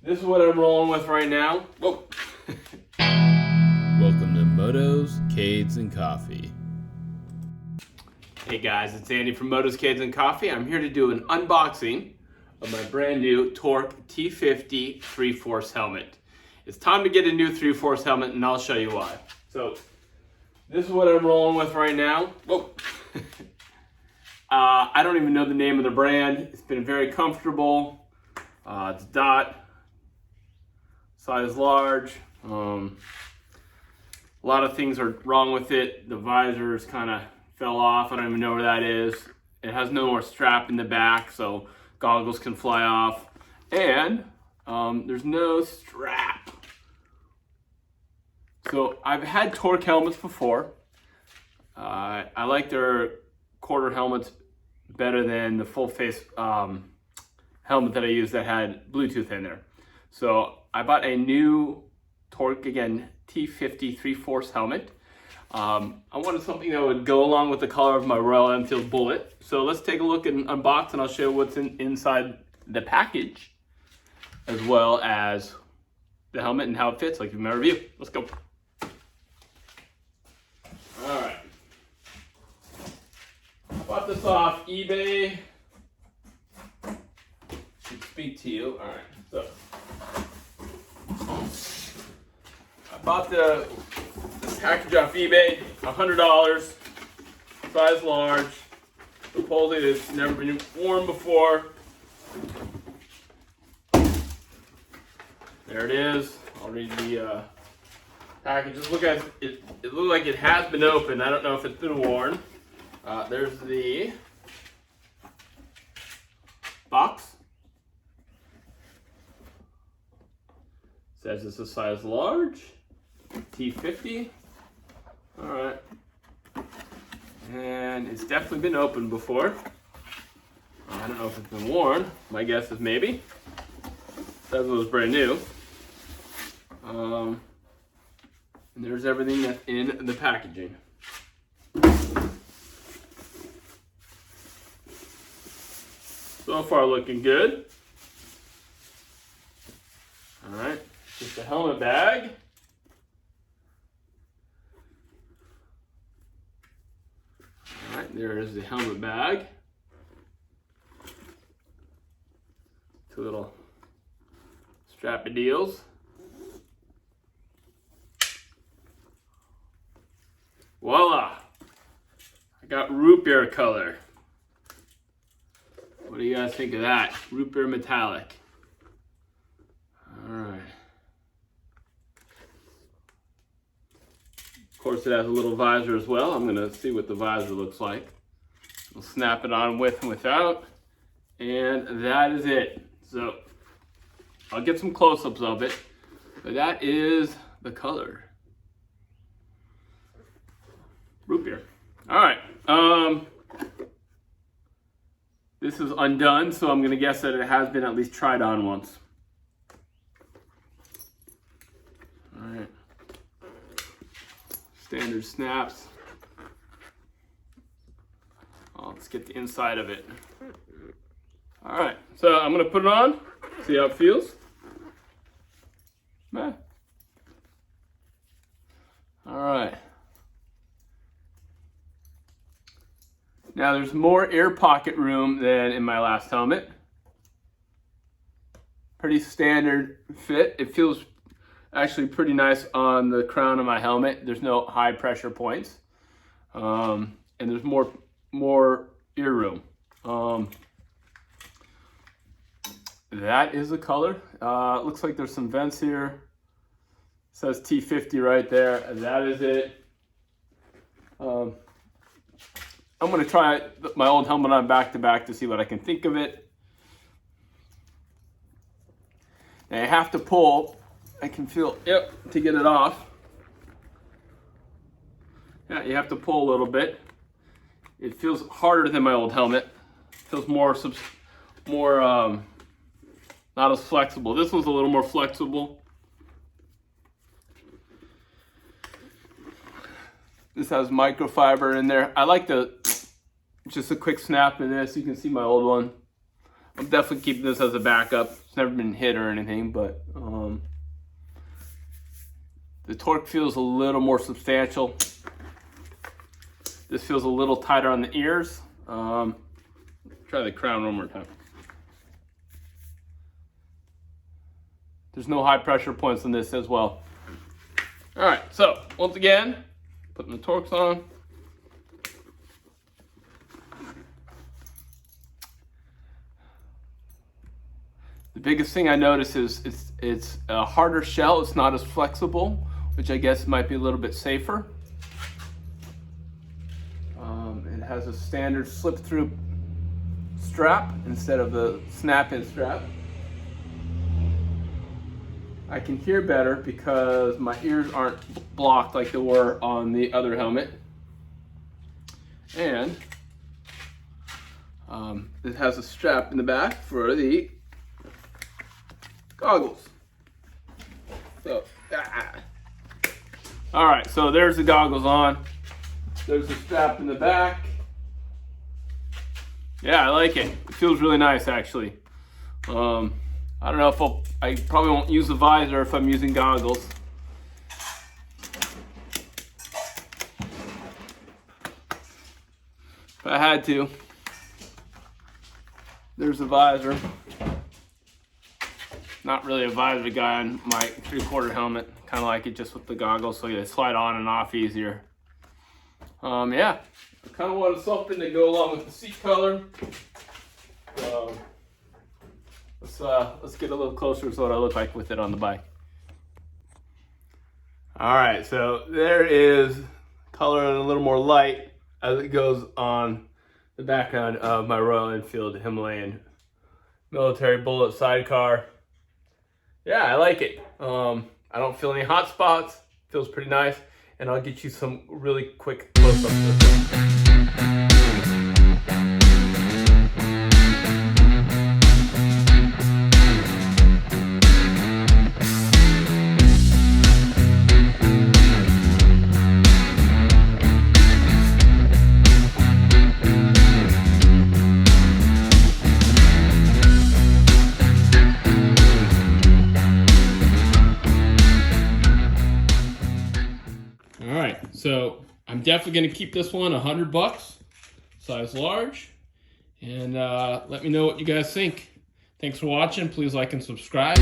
This is what I'm rolling with right now. Whoa. Welcome to Motos, Cades, and Coffee. Hey guys, it's Andy from Motos, Cades, and Coffee. I'm here to do an unboxing of my brand new Torc T50 3/4 helmet. It's time to get a new 3/4 helmet, and I'll show you why. So, this is what I'm rolling with right now. Whoa. I don't even know the name of the brand. It's been very comfortable. It's dot, size large. A lot of things are wrong with it. The visors kind of fell off. I don't even know where that is. It has no more strap in the back, so goggles can fly off. And there's no strap. So I've had Torc helmets before. I like their quarter helmets better than the full face helmet that I used that had Bluetooth in there. So I bought a new Torc, again, T50 3/4 helmet. I wanted something that would go along with the color of my Royal Enfield Bullet. So let's take a look and unbox, and I'll show you what's inside the package, as well as the helmet and how it fits, like in my review. Let's go. All right. I bought this off eBay. Should speak to you. All right. So I bought the package off eBay, $100, size large. Supposedly it's never been worn before. There it is. I'll read the package. Just look at it. It looks like it has been opened. I don't know if it's been worn. There's the box. Says it's a size large, T50. All right, and it's definitely been opened before. I don't know if it's been worn. My guess is maybe. Says it was brand new. And there's everything that's in the packaging. So far looking good. All right, just a helmet bag. All right, there is the helmet bag. Two little strappy deals. Voila! I got root beer color. What do you guys think of that? Root beer metallic. All right. Of course, it has a little visor as well. I'm gonna see what the visor looks like. We'll snap it on with and without. And that is it. So I'll get some close-ups of it, but that is the color. Root beer. All right. This is undone, so I'm gonna guess that it has been at least tried on once. All right. Standard snaps. Oh, let's get the inside of it. All right, so I'm gonna put it on, see how it feels. All right. Now there's more air pocket room than in my last helmet. Pretty standard fit. It feels actually pretty nice on the crown of my helmet. There's no high pressure points. And there's more ear room. That is the color. Looks like there's some vents here. It says T50 right there. That is it. I'm gonna try my old helmet on back to back to see what I can think of it. And I have to pull. I can feel, yep, to get it off. Yeah, you have to pull a little bit. It feels harder than my old helmet. It feels more not as flexible. This one's a little more flexible. This has microfiber in there. I like just a quick snap in this. You can see my old one. I'm definitely keeping this as a backup. It's never been hit or anything, but the torque feels a little more substantial. This feels a little tighter on the ears. Try the crown one more time. There's no high pressure points on this as well. All right, so once again, putting the Torcs on. The biggest thing I notice is it's a harder shell. It's not as flexible, which I guess might be a little bit safer. It has a standard slip-through strap instead of the snap-in strap. I can hear better because my ears aren't blocked like they were on the other helmet. And it has a strap in the back for the goggles. So, all right, so there's the goggles on. There's the strap in the back. Yeah, I like it. It feels really nice, actually. I don't know if I probably won't use the visor if I'm using goggles. If I had to. There's the visor. Not really a visor guy on my 3/4 helmet. Kind of like it just with the goggles, so they slide on and off easier. Yeah, I kind of wanted something to go along with the seat color. Let's get a little closer to what I look like with it on the bike. All right, so there is color a little more light as it goes on the background of my Royal Enfield Himalayan military bullet sidecar. Yeah, I like it. I don't feel any hot spots. Feels pretty nice. And I'll get you some really quick close-ups of this. So I'm definitely going to keep this one $100, size large, and let me know what you guys think. Thanks for watching. Please like and subscribe.